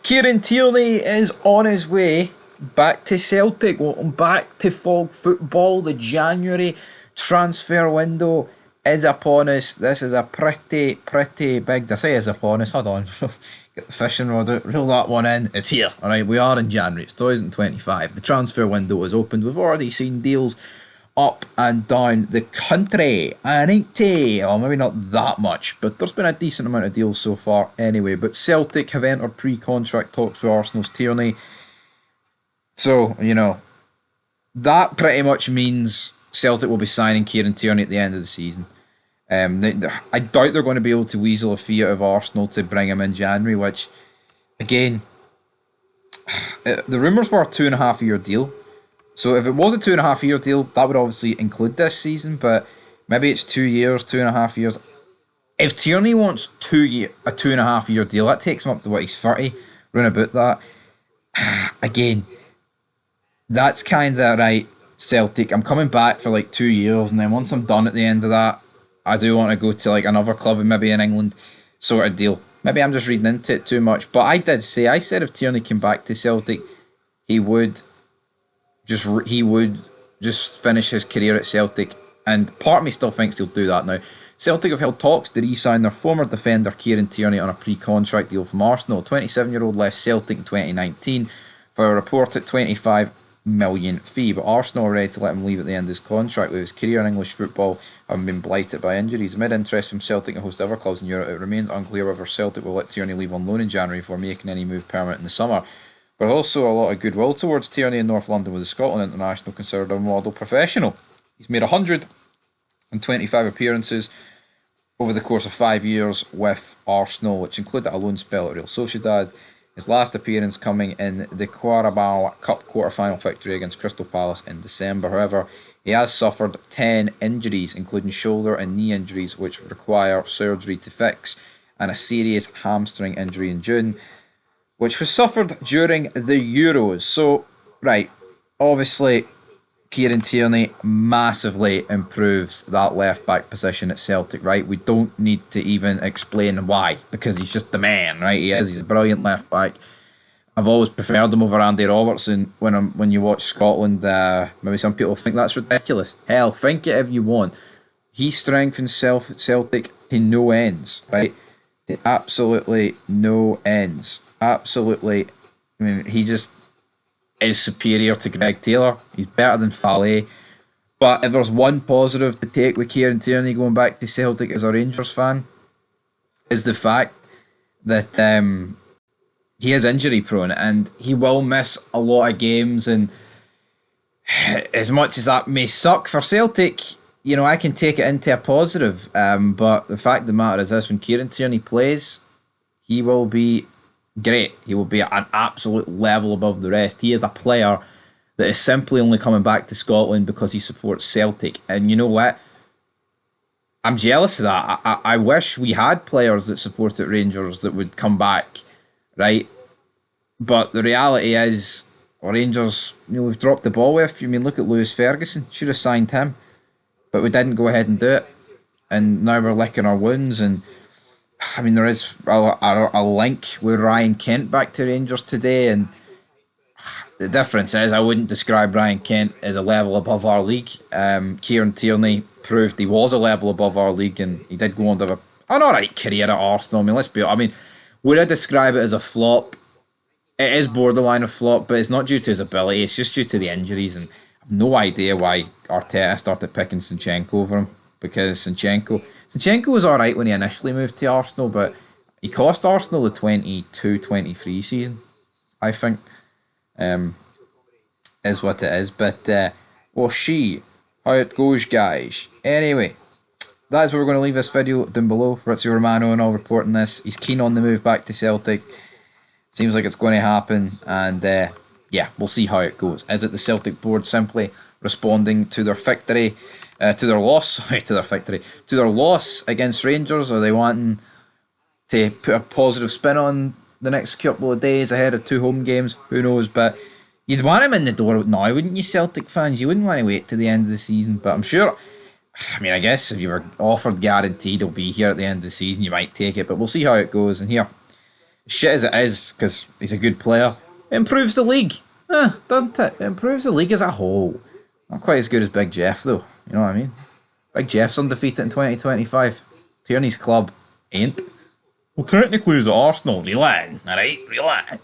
Kieran Tierney is on his way back to Celtic. Welcome back to Fog Football. The January transfer window is upon us. This is a pretty big. I say is upon us. Hold on. Get the fishing rod out. Reel that one in. It's here. Alright, we are in January. It's 2025. The transfer window is opened. We've already seen deals up and down the country. And or maybe not that much, but there's been a decent amount of deals so far anyway. But Celtic have entered pre-contract talks with Arsenal's Tierney. So, that pretty much means Celtic will be signing Kieran Tierney at the end of the season. I doubt they're going to be able to weasel a fee out of Arsenal to bring him in January, which, again, the rumours were a 2.5-year deal. So if it was a 2.5-year deal, that would obviously include this season, but maybe it's 2 years, 2.5 years. If Tierney wants a 2.5-year deal, that takes him up to what, he's 30, round about that. Again, that's kind of right, Celtic. I'm coming back for like 2 years, and then once I'm done at the end of that, I do want to go to like another club, maybe in England, sort of deal. Maybe I'm just reading into it too much, but I said if Tierney came back to Celtic, he would just finish his career at Celtic, and part of me still thinks he'll do that now. Celtic have held talks to re-sign their former defender Kieran Tierney on a pre-contract deal from Arsenal. 27-year-old left Celtic in 2019 for a reported 25 million fee, but Arsenal are ready to let him leave at the end of his contract, with his career in English football having been blighted by injuries. Amid interest from Celtic and a host of other clubs in Europe, it remains unclear whether Celtic will let Tierney leave on loan in January before making any move permanent in the summer. But also a lot of goodwill towards Tierney in North London, with the Scotland international considered a model professional. He's made 125 appearances over the course of 5 years with Arsenal, which included a loan spell at Real Sociedad. His last appearance coming in the Carabao Cup quarter-final victory against Crystal Palace in December. However, he has suffered 10 injuries, including shoulder and knee injuries, which require surgery to fix, and a serious hamstring injury in June, which was suffered during the Euros. So, right, obviously, Kieran Tierney massively improves that left-back position at Celtic, right? We don't need to even explain why, because he's just the man, right? He's a brilliant left-back. I've always preferred him over Andy Robertson when you watch Scotland. Maybe some people think that's ridiculous. Hell, think it if you want. He strengthens Celtic to no ends, right? To absolutely no ends. Absolutely. I mean, he just is superior to Greg Taylor. He's better than Fale. But if there's one positive to take with Kieran Tierney going back to Celtic as a Rangers fan, is the fact that he is injury prone and he will miss a lot of games. And as much as that may suck for Celtic, I can take it into a positive. But the fact of the matter is this: when Kieran Tierney plays, he will be great. He will be at an absolute level above the rest. He is a player that is simply only coming back to Scotland because he supports Celtic. And you know what? I'm jealous of that. I wish we had players that supported Rangers that would come back, right? But the reality is, Rangers, we've dropped the ball with. Look at Lewis Ferguson. Should have signed him. But we didn't go ahead and do it. And now we're licking our wounds. And there is a link with Ryan Kent back to Rangers today, and the difference is I wouldn't describe Ryan Kent as a level above our league. Kieran Tierney proved he was a level above our league, and he did go on to have an alright career at Arsenal. Would I describe it as a flop? It is borderline a flop, but it's not due to his ability, it's just due to the injuries, and I've no idea why Arteta started picking Zinchenko over him, because Zinchenko was alright when he initially moved to Arsenal, but he cost Arsenal the 22-23 season, I think, is what it is. But we'll see how it goes, guys. Anyway, that's where we're going to leave this video down below. Fabrizio Romano and all reporting this. He's keen on the move back to Celtic. Seems like it's going to happen, and we'll see how it goes. Is it the Celtic board simply responding to their victory? To their loss against Rangers? Are they wanting to put a positive spin on the next couple of days ahead of 2 home games? Who knows? But you'd want him in the door now, wouldn't you, Celtic fans? You wouldn't want to wait to the end of the season. But I'm sure, I guess if you were offered guaranteed he'll be here at the end of the season, you might take it. But we'll see how it goes. And here, Shit as it is, because he's a good player, it improves the league. Doesn't it? It improves the league as a whole. Not quite as good as Big Jeff, though. You know what I mean? Big Jeff's undefeated in 2025. Tierney's club ain't. Well, technically, he's at Arsenal. Reel in, alright? Reel in.